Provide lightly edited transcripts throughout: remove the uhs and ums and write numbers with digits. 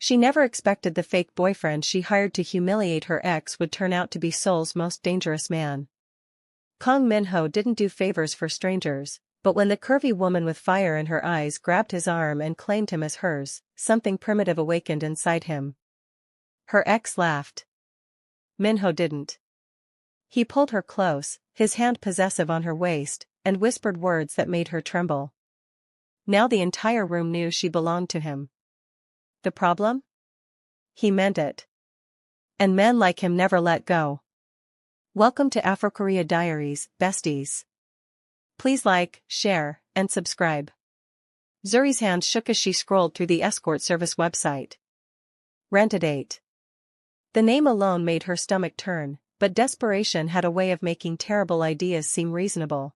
She never expected the fake boyfriend she hired to humiliate her ex would turn out to be Seoul's most dangerous man. Kang Min-ho didn't do favors for strangers, but when the curvy woman with fire in her eyes grabbed his arm and claimed him as hers, something primitive awakened inside him. Her ex laughed. Min-ho didn't. He pulled her close, his hand possessive on her waist, and whispered words that made her tremble. Now the entire room knew she belonged to him. The problem? He meant it. And men like him never let go. Welcome to Afro-Korea Diaries, besties. Please like, share, and subscribe. Zuri's hand shook as she scrolled through the escort service website. Rent-a-date. The name alone made her stomach turn, but desperation had a way of making terrible ideas seem reasonable.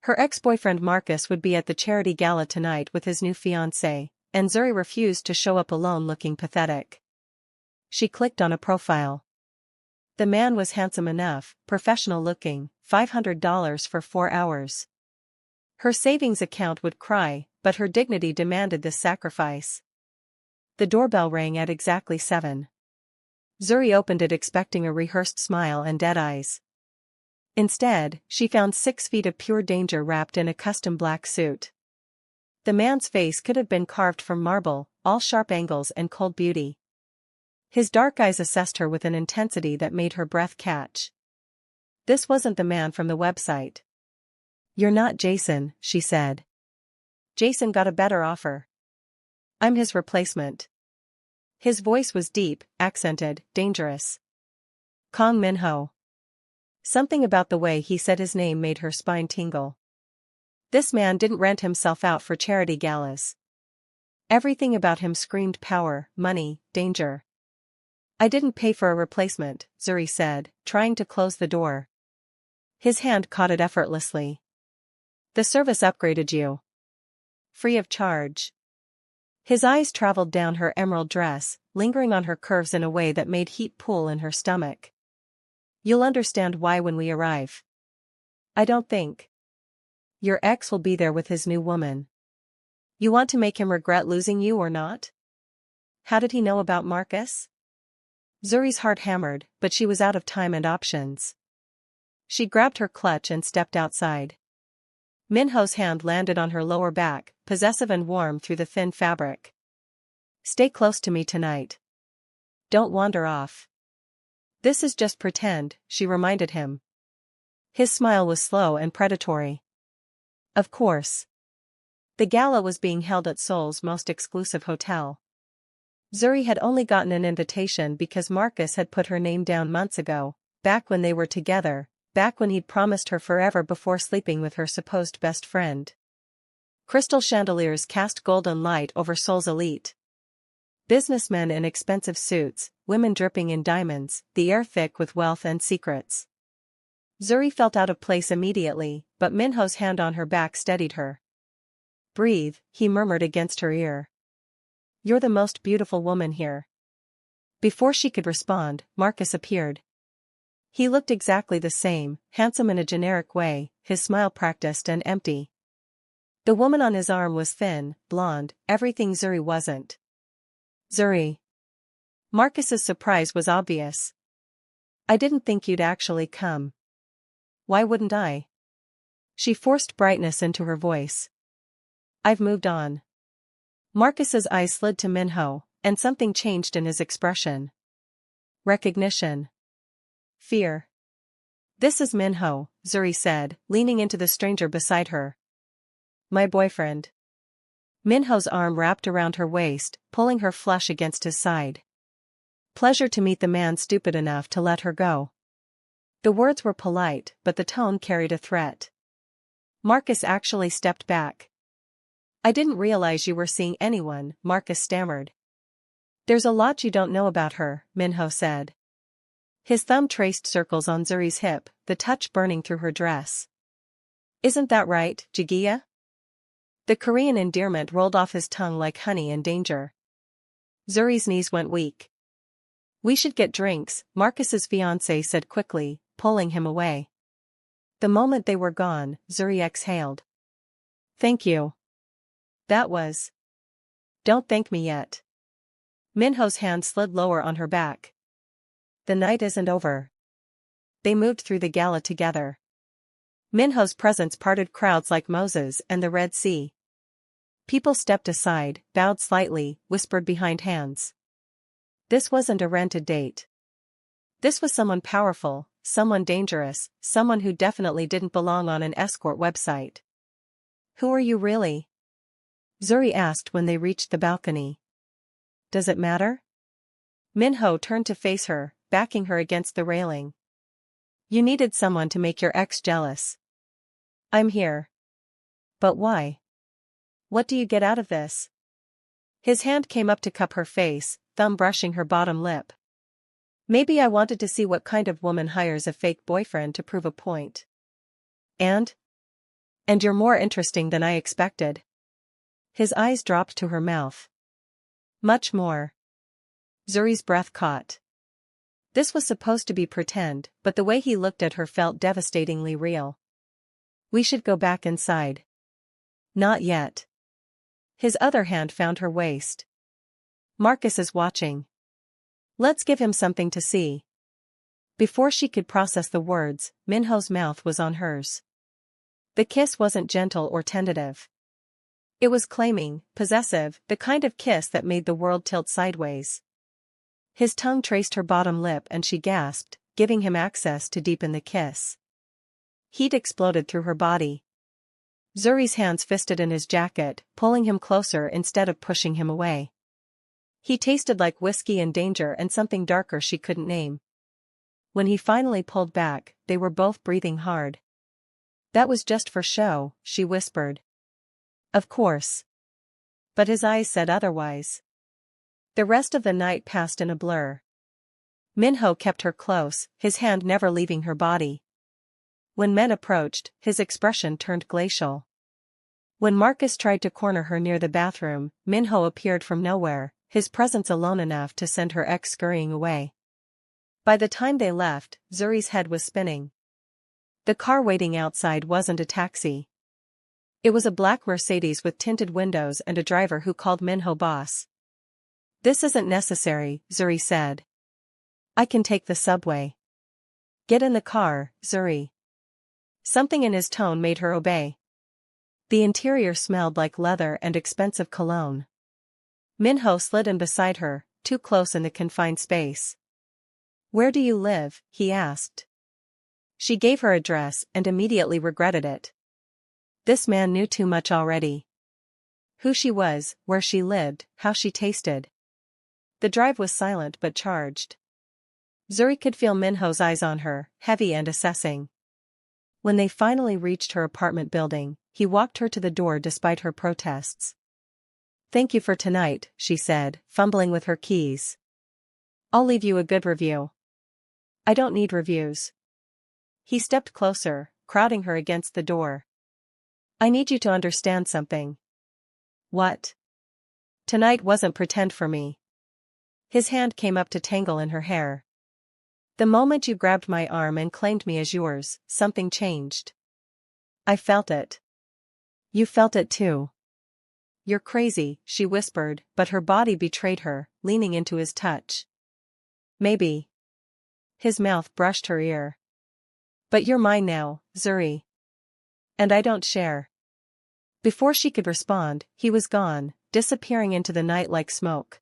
Her ex-boyfriend Marcus would be at the charity gala tonight with his new fiancée, and Zuri refused to show up alone looking pathetic. She clicked on a profile. The man was handsome enough, professional-looking, $500 for 4 hours. Her savings account would cry, but her dignity demanded this sacrifice. The doorbell rang at exactly 7. Zuri opened it expecting a rehearsed smile and dead eyes. Instead, she found 6 feet of pure danger wrapped in a custom black suit. The man's face could have been carved from marble, all sharp angles and cold beauty. His dark eyes assessed her with an intensity that made her breath catch. This wasn't the man from the website. "You're not Jason," she said. "Jason got a better offer. I'm his replacement." His voice was deep, accented, dangerous. Kang Min-ho. Something about the way he said his name made her spine tingle. This man didn't rent himself out for charity galas. Everything about him screamed power, money, danger. "I didn't pay for a replacement," Zuri said, trying to close the door. His hand caught it effortlessly. "The service upgraded you. Free of charge." His eyes traveled down her emerald dress, lingering on her curves in a way that made heat pool in her stomach. "You'll understand why when we arrive." "I don't think. Your ex will be there with his new woman. You want to make him regret losing you or not?" How did he know about Marcus? Zuri's heart hammered, but she was out of time and options. She grabbed her clutch and stepped outside. Min-ho's hand landed on her lower back, possessive and warm through the thin fabric. "Stay close to me tonight. Don't wander off." "This is just pretend," she reminded him. His smile was slow and predatory. Of course. The gala was being held at Seoul's most exclusive hotel. Zuri had only gotten an invitation because Marcus had put her name down months ago, back when they were together, back when he'd promised her forever before sleeping with her supposed best friend. Crystal chandeliers cast golden light over Seoul's elite. Businessmen in expensive suits, women dripping in diamonds, the air thick with wealth and secrets. Zuri felt out of place immediately, but Min-ho's hand on her back steadied her. "Breathe," he murmured against her ear. "You're the most beautiful woman here." Before she could respond, Marcus appeared. He looked exactly the same, handsome in a generic way, his smile practiced and empty. The woman on his arm was thin, blonde, everything Zuri wasn't. "Zuri." Marcus's surprise was obvious. "I didn't think you'd actually come." "Why wouldn't I?" She forced brightness into her voice. "I've moved on." Marcus's eyes slid to Min-ho, and something changed in his expression. Recognition. Fear. "This is Min-ho," Zuri said, leaning into the stranger beside her. "My boyfriend." Min-ho's arm wrapped around her waist, pulling her flush against his side. "Pleasure to meet the man stupid enough to let her go." The words were polite, but the tone carried a threat. Marcus actually stepped back. "I didn't realize you were seeing anyone," Marcus stammered. "There's a lot you don't know about her," Min-ho said. His thumb traced circles on Zuri's hip, the touch burning through her dress. "Isn't that right, Jagiya?" The Korean endearment rolled off his tongue like honey in danger. Zuri's knees went weak. "We should get drinks," Marcus's fiancée said quickly, pulling him away. The moment they were gone, Zuri exhaled. "Thank you. That was..." "Don't thank me yet." Min-ho's hand slid lower on her back. The night isn't over. They moved through the gala together. Min-ho's presence parted crowds like Moses and the Red Sea. People stepped aside, bowed slightly, whispered behind hands. This wasn't a rented date. This was someone powerful, someone dangerous, someone who definitely didn't belong on an escort website. Who are you really? Zuri asked when they reached the balcony. Does it matter? Min-ho turned to face her, backing her against the railing. You needed someone to make your ex jealous. I'm here. But why? What do you get out of this? His hand came up to cup her face, thumb brushing her bottom lip. Maybe I wanted to see what kind of woman hires a fake boyfriend to prove a point. And you're more interesting than I expected. His eyes dropped to her mouth. Much more. Zuri's breath caught. This was supposed to be pretend, but the way he looked at her felt devastatingly real. We should go back inside. Not yet. His other hand found her waist. Marcus is watching. Let's give him something to see. Before she could process the words, Min-ho's mouth was on hers. The kiss wasn't gentle or tentative. It was claiming, possessive, the kind of kiss that made the world tilt sideways. His tongue traced her bottom lip and she gasped, giving him access to deepen the kiss. Heat exploded through her body. Zuri's hands fisted in his jacket, pulling him closer instead of pushing him away. He tasted like whiskey and danger and something darker she couldn't name. When he finally pulled back, they were both breathing hard. That was just for show, she whispered. Of course. But his eyes said otherwise. The rest of the night passed in a blur. Min-ho kept her close, his hand never leaving her body. When men approached, his expression turned glacial. When Marcus tried to corner her near the bathroom, Min-ho appeared from nowhere, his presence alone enough to send her ex scurrying away. By the time they left, Zuri's head was spinning. The car waiting outside wasn't a taxi. It was a black Mercedes with tinted windows and a driver who called Min-ho boss. This isn't necessary, Zuri said. I can take the subway. Get in the car, Zuri. Something in his tone made her obey. The interior smelled like leather and expensive cologne. Min-ho slid in beside her, too close in the confined space. Where do you live? He asked. She gave her address and immediately regretted it. This man knew too much already. Who she was, where she lived, how she tasted. The drive was silent but charged. Zuri could feel Min-ho's eyes on her, heavy and assessing. When they finally reached her apartment building, he walked her to the door despite her protests. Thank you for tonight, she said, fumbling with her keys. I'll leave you a good review. I don't need reviews. He stepped closer, crowding her against the door. I need you to understand something. What? Tonight wasn't pretend for me. His hand came up to tangle in her hair. The moment you grabbed my arm and claimed me as yours, something changed. I felt it. You felt it too. You're crazy, she whispered, but her body betrayed her, leaning into his touch. Maybe. His mouth brushed her ear. But you're mine now, Zuri. And I don't share. Before she could respond, he was gone, disappearing into the night like smoke.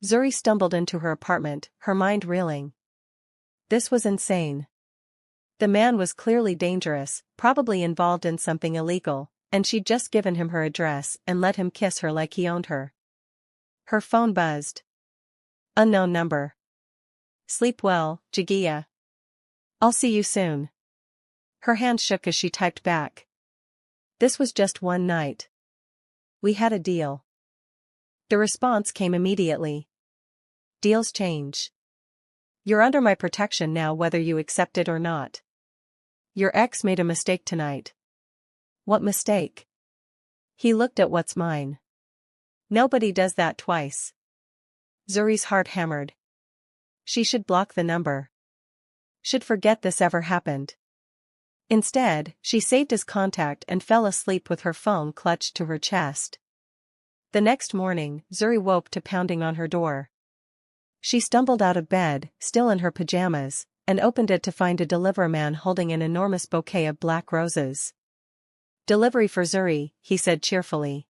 Zuri stumbled into her apartment, her mind reeling. This was insane. The man was clearly dangerous, probably involved in something illegal, and she'd just given him her address and let him kiss her like he owned her. Her phone buzzed. Unknown number. Sleep well, Jagiya. I'll see you soon. Her hand shook as she typed back. This was just one night. We had a deal. The response came immediately. Deals change. You're under my protection now whether you accept it or not. Your ex made a mistake tonight. What mistake? He looked at what's mine. Nobody does that twice. Zuri's heart hammered. She should block the number. Should forget this ever happened. Instead, she saved his contact and fell asleep with her phone clutched to her chest. The next morning, Zuri woke to pounding on her door. She stumbled out of bed, still in her pajamas, and opened it to find a delivery man holding an enormous bouquet of black roses. "Delivery for Zuri," he said cheerfully.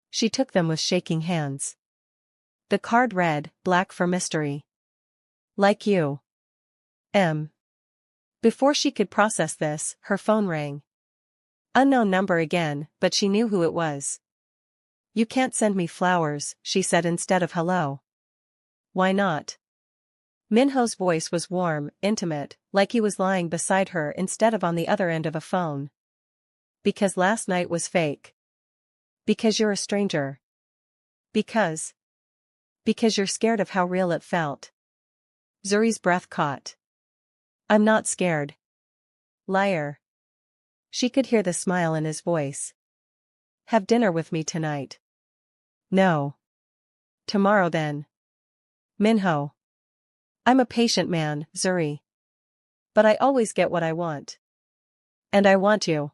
She took them with shaking hands. The card read, "Black for mystery. Like you. M." Before she could process this, her phone rang. Unknown number again, but she knew who it was. "You can't send me flowers," she said instead of hello. "Why not?" Min-ho's voice was warm, intimate, like he was lying beside her instead of on the other end of a phone. "Because last night was fake. Because you're a stranger. Because you're scared of how real it felt." Zuri's breath caught. "I'm not scared. Liar." She could hear the smile in his voice. "Have dinner with me tonight." "No. Tomorrow then." "Min-ho. I'm a patient man, Zuri. But I always get what I want. And I want you."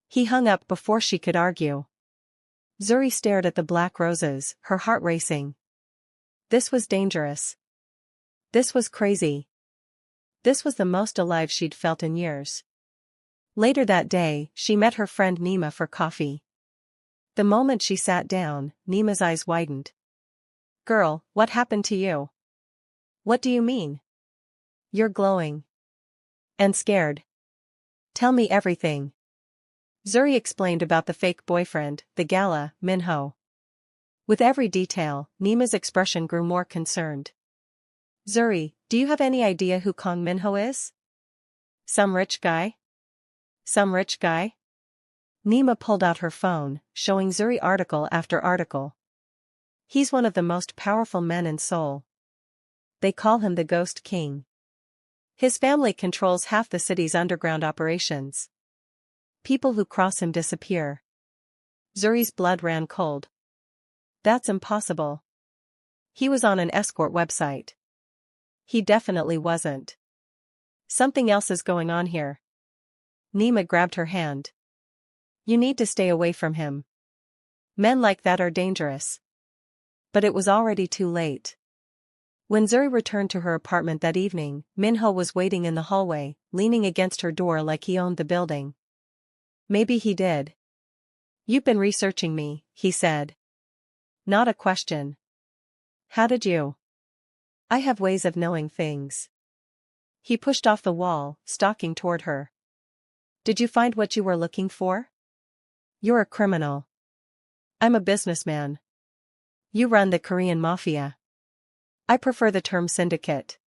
He hung up before she could argue. Zuri stared at the black roses, her heart racing. This was dangerous. This was crazy. This was the most alive she'd felt in years. Later that day, she met her friend Nima for coffee. The moment she sat down, Nima's eyes widened. "Girl, what happened to you?" "What do you mean?" "You're glowing. And scared. Tell me everything." Zuri explained about the fake boyfriend, the gala, Min-ho. With every detail, Nima's expression grew more concerned. "Zuri, do you have any idea who Kang Min-ho is?" Some rich guy?" "Some rich guy?" Nima pulled out her phone, showing Zuri article after article. "He's one of the most powerful men in Seoul. They call him the Ghost King. His family controls half the city's underground operations. People who cross him disappear." Zuri's blood ran cold. "That's impossible. He was on an escort website." "He definitely wasn't. Something else is going on here." Nima grabbed her hand. "You need to stay away from him. Men like that are dangerous." But it was already too late. When Zuri returned to her apartment that evening, Min-ho was waiting in the hallway, leaning against her door like he owned the building. "Maybe he did." "You've been researching me," he said. "Not a question." "How did you?" "I have ways of knowing things." He pushed off the wall, stalking toward her. "Did you find what you were looking for?" "You're a criminal." "I'm a businessman." "You run the Korean MAFIA." "I prefer the term syndicate."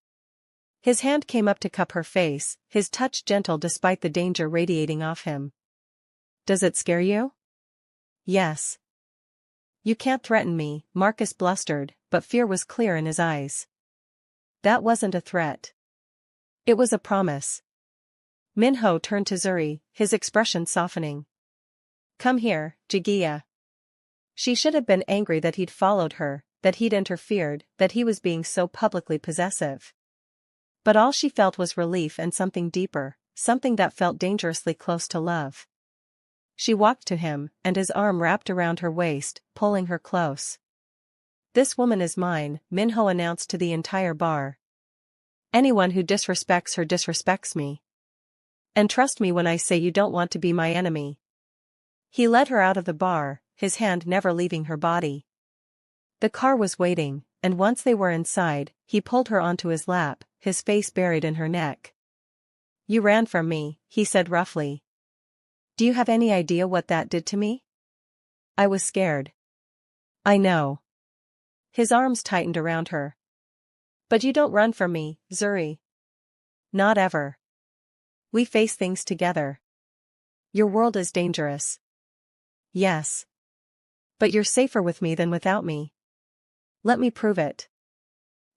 His hand came up to cup her face, his touch gentle despite the danger radiating off him. "Does it scare you?" "Yes." "You can't threaten me," Marcus blustered, but fear was clear in his eyes. "That wasn't a threat. It was a promise." Min-ho turned to Zuri, his expression softening. "Come here, Jagiya." She should have been angry that he'd followed her, that he'd interfered, that he was being so publicly possessive. But all she felt was relief and something deeper, something that felt dangerously close to love. She walked to him, and his arm wrapped around her waist, pulling her close. "This woman is mine," Min-ho announced to the entire bar. "Anyone who disrespects her disrespects me. And trust me when I say you don't want to be my enemy." He led her out of the bar, his hand never leaving her body. The car was waiting, and once they were inside, he pulled her onto his lap, his face buried in her neck. "You ran from me," he said roughly. "Do you have any idea what that did to me?" "I was scared." "I know." His arms tightened around her. "But you don't run from me, Zuri. Not ever. We face things together. Your world is dangerous." "Yes. But you're safer with me than without me. Let me prove it."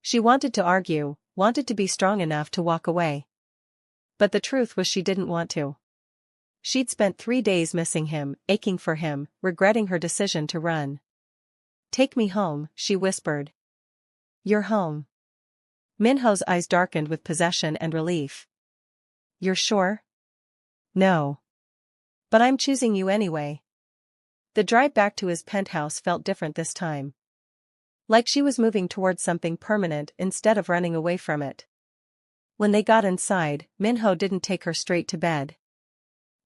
She wanted to argue, wanted to be strong enough to walk away. But the truth was she didn't want to. She'd spent 3 days missing him, aching for him, regretting her decision to run. "Take me home," she whispered. "You're home." Min-ho's eyes darkened with possession and relief. "You're sure?" "No. But I'm choosing you anyway." The drive back to his penthouse felt different this time. Like she was moving towards something permanent instead of running away from it. When they got inside, Min-ho didn't take her straight to bed.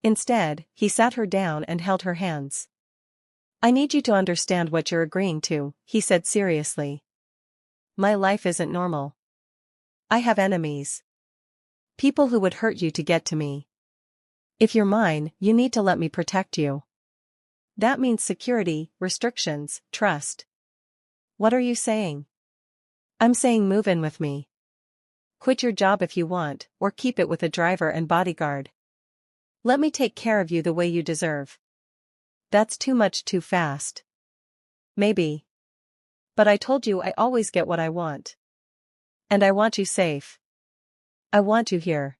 Instead, he sat her down and held her hands. "I need you to understand what you're agreeing to," he said seriously. "My life isn't normal. I have enemies. People who would hurt you to get to me. If you're mine, you need to let me protect you. That means security, restrictions, trust." "What are you saying?" "I'm saying move in with me. Quit your job if you want, or keep it with a driver and bodyguard. Let me take care of you the way you deserve." "That's too much too fast." "Maybe. But I told you I always get what I want. And I want you safe. I want you here.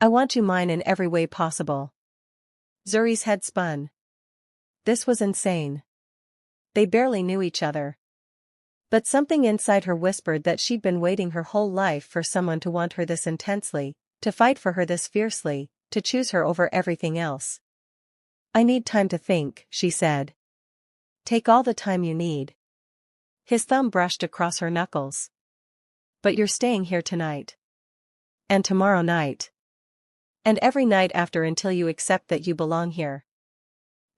I want you mine in every way possible." Zuri's head spun. This was insane. They barely knew each other. But something inside her whispered that she'd been waiting her whole life for someone to want her this intensely, to fight for her this fiercely, to choose her over everything else. "I need time to think," she said. "Take all the time you need." His thumb brushed across her knuckles. "But you're staying here tonight. And tomorrow night. And every night after until you accept that you belong here."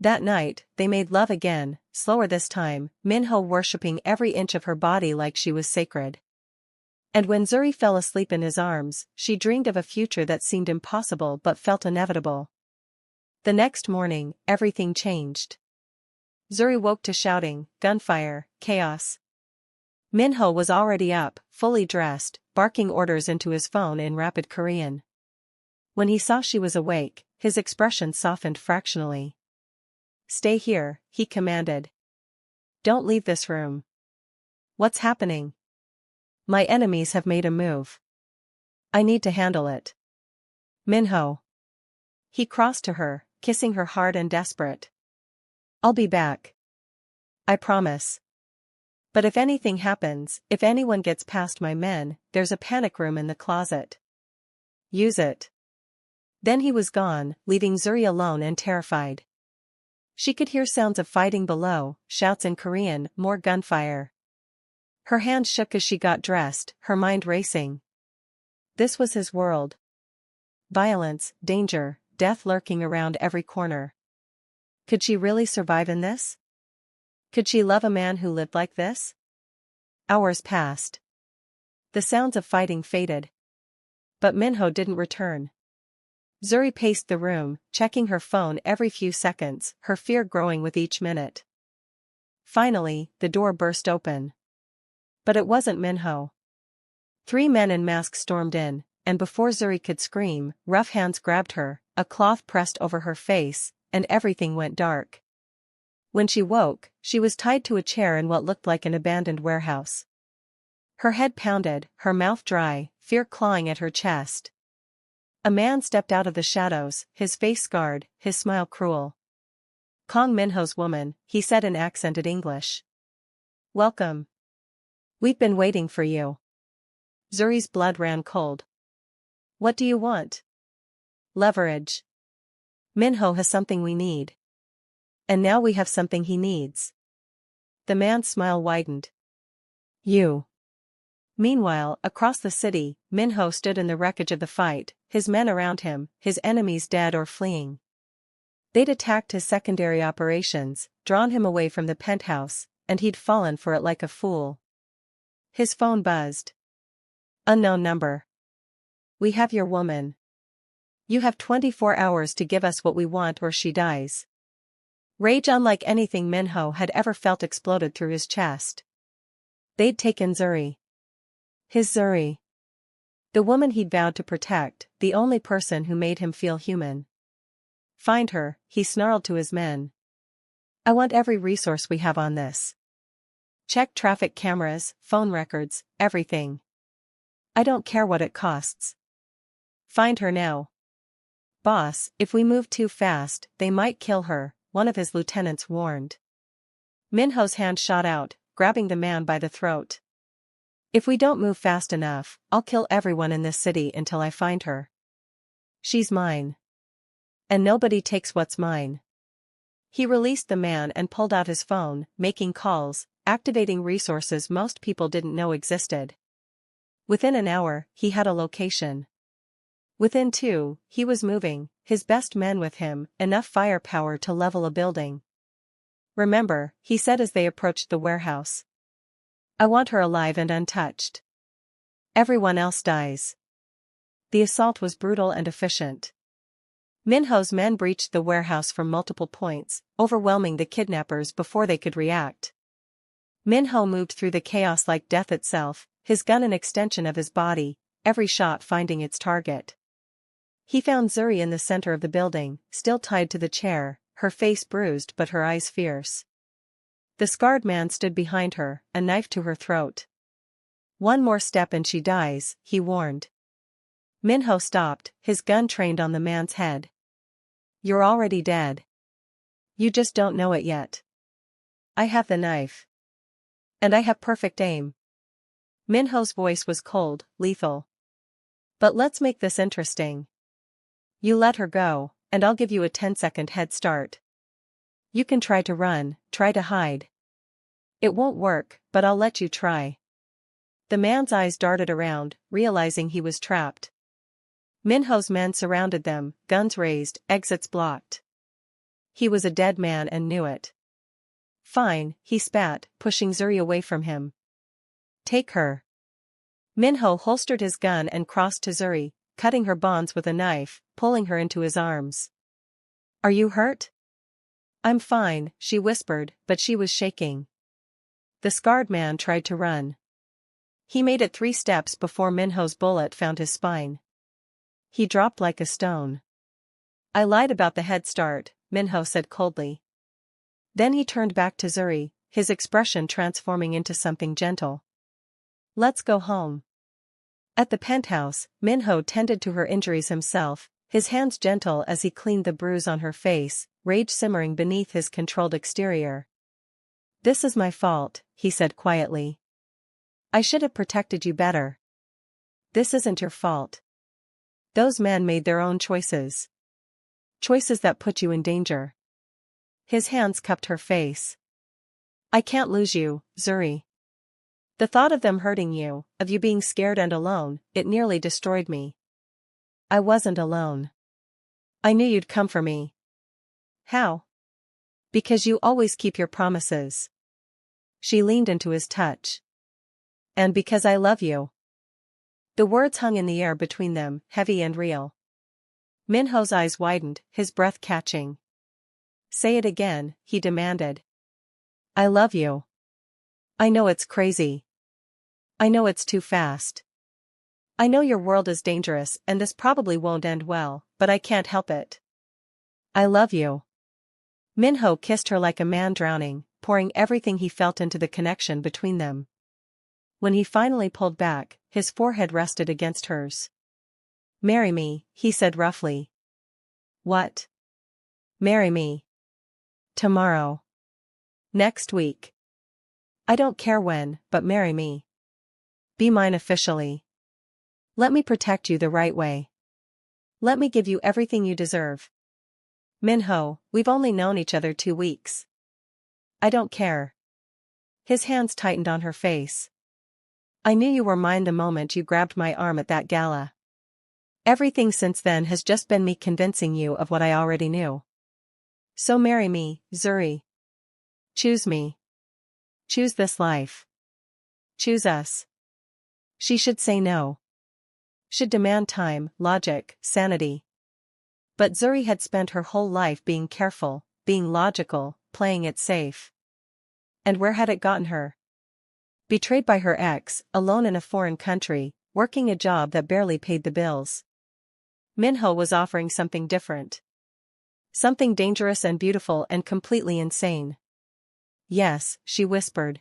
That night, they made love again, slower this time, Min-ho worshipping every inch of her body like she was sacred. And when Zuri fell asleep in his arms, she dreamed of a future that seemed impossible but felt inevitable. The next morning, everything changed. Zuri woke to shouting, gunfire, chaos. Min-ho was already up, fully dressed, barking orders into his phone in rapid Korean. When he saw she was awake, his expression softened fractionally. "Stay here," he commanded. "Don't leave this room." "What's happening?" "My enemies have made a move. I need to handle it." "Min-ho." He crossed to her, kissing her hard and desperate. "I'll be back. I promise. But if anything happens, if anyone gets past my men, there's a panic room in the closet. Use it." Then he was gone, leaving Zuri alone and terrified. She could hear sounds of fighting below, shouts in Korean, more gunfire. Her hands shook as she got dressed, her mind racing. This was his world. Violence, danger, death lurking around every corner. Could she really survive in this? Could she love a man who lived like this? Hours passed. The sounds of fighting faded. But Min-ho didn't return. Zuri paced the room, checking her phone every few seconds, her fear growing with each minute. Finally, the door burst open. But it wasn't Min-ho. 3 men in masks stormed in, and before Zuri could scream, rough hands grabbed her, a cloth pressed over her face, and everything went dark. When she woke, she was tied to a chair in what looked like an abandoned warehouse. Her head pounded, her mouth dry, fear clawing at her chest. A man stepped out of the shadows, his face scarred, his smile cruel. "Kang Min-ho's woman," he said in accented English. "Welcome. We've been waiting for you." Zuri's blood ran cold. "What do you want?" "Leverage. Min-ho has something we need. And now we have something he needs." The man's smile widened. "You." Meanwhile, across the city, Min-ho stood in the wreckage of the fight, his men around him, his enemies dead or fleeing. They'd attacked his secondary operations, drawn him away from the penthouse, and he'd fallen for it like a fool. His phone buzzed. "Unknown number. We have your woman. You have 24 hours to give us what we want or she dies." Rage unlike anything Min-ho had ever felt exploded through his chest. They'd taken Zuri. His Zuri. The woman he'd vowed to protect, the only person who made him feel human. "Find her," he snarled to his men. "I want every resource we have on this. Check traffic cameras, phone records, everything. I don't care what it costs. Find her now." "Boss, if we move too fast, they might kill her," one of his lieutenants warned. Min-ho's hand shot out, grabbing the man by the throat. "If we don't move fast enough, I'll kill everyone in this city until I find her. She's mine. And nobody takes what's mine." He released the man and pulled out his phone, making calls, activating resources most people didn't know existed. Within an hour, he had a location. Within 2, he was moving, his best men with him, enough firepower to level a building. "Remember," he said as they approached the warehouse. "I want her alive and untouched. Everyone else dies." The assault was brutal and efficient. Min-ho's men breached the warehouse from multiple points, overwhelming the kidnappers before they could react. Min-ho moved through the chaos like death itself, his gun an extension of his body, every shot finding its target. He found Zuri in the center of the building, still tied to the chair, her face bruised but her eyes fierce. The scarred man stood behind her, a knife to her throat. "One more step and she dies," he warned. Min-ho stopped, his gun trained on the man's head. "You're already dead. You just don't know it yet. I have the knife. And I have perfect aim." Min-ho's voice was cold, lethal. "But let's make this interesting. You let her go, and I'll give you a 10-second head start. You can try to run, try to hide. It won't work, but I'll let you try." The man's eyes darted around, realizing he was trapped. Min-ho's men surrounded them, guns raised, exits blocked. He was a dead man and knew it. "Fine," he spat, pushing Zuri away from him. "Take her." Min-ho holstered his gun and crossed to Zuri, cutting her bonds with a knife, pulling her into his arms. "Are you hurt?" "I'm fine," she whispered, but she was shaking. The scarred man tried to run. He made it 3 steps before Min-ho's bullet found his spine. He dropped like a stone. "I lied about the head start," Min-ho said coldly. Then he turned back to Zuri, his expression transforming into something gentle. "Let's go home." At the penthouse, Min-ho tended to her injuries himself, his hands gentle as he cleaned the bruise on her face, rage simmering beneath his controlled exterior. "This is my fault," he said quietly. "I should have protected you better. This isn't your fault. Those men made their own choices. Choices that put you in danger." His hands cupped her face. "I can't lose you, Zuri. The thought of them hurting you, of you being scared and alone, it nearly destroyed me." "I wasn't alone. I knew you'd come for me." "How?" "Because you always keep your promises." She leaned into his touch. "And because I love you." The words hung in the air between them, heavy and real. Min-ho's eyes widened, his breath catching. "Say it again," he demanded. "I love you. I know it's crazy. I know it's too fast. I know your world is dangerous and this probably won't end well, but I can't help it. I love you." Min-ho kissed her like a man drowning, pouring everything he felt into the connection between them. When he finally pulled back, his forehead rested against hers. "Marry me," he said roughly. "What?" "Marry me. Tomorrow. Next week. I don't care when, but marry me. Be mine officially. Let me protect you the right way. Let me give you everything you deserve." "Min-ho, we've only known each other 2 weeks. I don't care." His hands tightened on her face. "I knew you were mine the moment you grabbed my arm at that gala. Everything since then has just been me convincing you of what I already knew. So marry me, Zuri. Choose me. Choose this life. Choose us." She should say no. Should demand time, logic, sanity. But Zuri had spent her whole life being careful, being logical, playing it safe. And where had it gotten her? Betrayed by her ex, alone in a foreign country, working a job that barely paid the bills. Min-ho was offering something different. Something dangerous and beautiful and completely insane. "Yes," she whispered.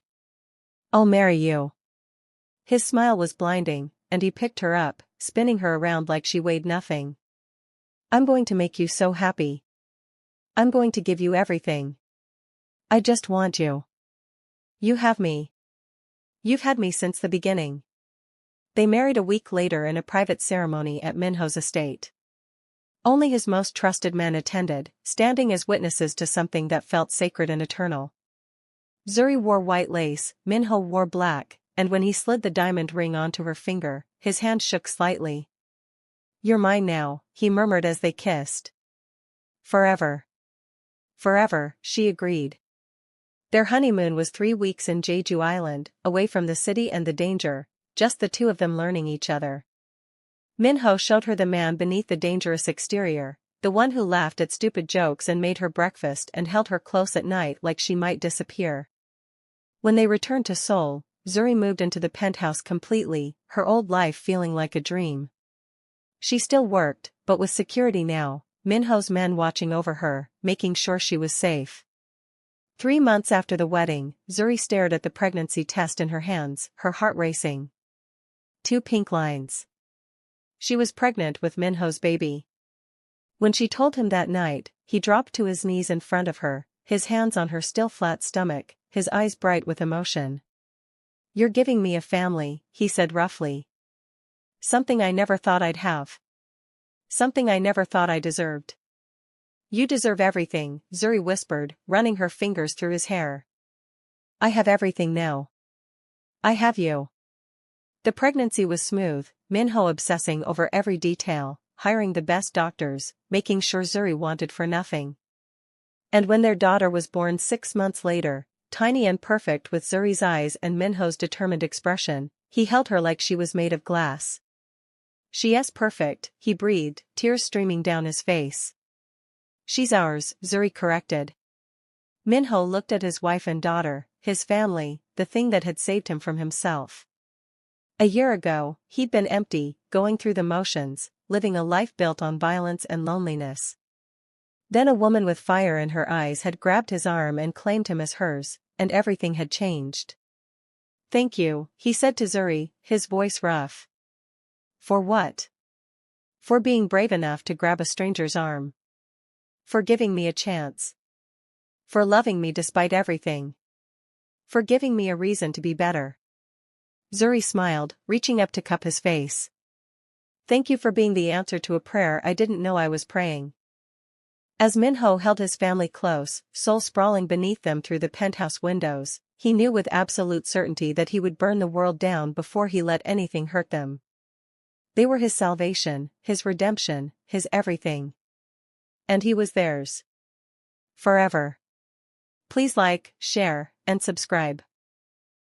"I'll marry you." His smile was blinding, and he picked her up, spinning her around like she weighed nothing. "I'm going to make you so happy. I'm going to give you everything. I just want you. You have me. You've had me since the beginning." They married a week later in a private ceremony at Min-ho's estate. Only his most trusted men attended, standing as witnesses to something that felt sacred and eternal. Zuri wore white lace, Min-ho wore black, and when he slid the diamond ring onto her finger, his hand shook slightly. "You're mine now," he murmured as they kissed. "Forever." "Forever," she agreed. Their honeymoon was 3 weeks in Jeju Island, away from the city and the danger, just the two of them learning each other. Min-ho showed her the man beneath the dangerous exterior, the one who laughed at stupid jokes and made her breakfast and held her close at night like she might disappear. When they returned to Seoul, Zuri moved into the penthouse completely, her old life feeling like a dream. She still worked, but with security now, Min-ho's men watching over her, making sure she was safe. 3 months after the wedding, Zuri stared at the pregnancy test in her hands, her heart racing. 2 pink lines. She was pregnant with Min-ho's baby. When she told him that night, he dropped to his knees in front of her, his hands on her still flat stomach, his eyes bright with emotion. "You're giving me a family," he said roughly. "Something I never thought I'd have. Something I never thought I deserved." "You deserve everything," Zuri whispered, running her fingers through his hair. "I have everything now. I have you." The pregnancy was smooth, Min-ho obsessing over every detail, hiring the best doctors, making sure Zuri wanted for nothing. And when their daughter was born 6 months later, tiny and perfect with Zuri's eyes and Min-ho's determined expression, he held her like she was made of glass. "She's perfect," he breathed, tears streaming down his face. "She's ours," Zuri corrected. Min-ho looked at his wife and daughter, his family, the thing that had saved him from himself. A year ago, he'd been empty, going through the motions, living a life built on violence and loneliness. Then a woman with fire in her eyes had grabbed his arm and claimed him as hers, and everything had changed. "Thank you," he said to Zuri, his voice rough. "For what?" "For being brave enough to grab a stranger's arm. For giving me a chance. For loving me despite everything. For giving me a reason to be better." Zuri smiled, reaching up to cup his face. "Thank you for being the answer to a prayer I didn't know I was praying." As Min-ho held his family close, soul sprawling beneath them through the penthouse windows, he knew with absolute certainty that he would burn the world down before he let anything hurt them. They were his salvation, his redemption, his everything. And he was theirs. Forever. Please like, share, and subscribe.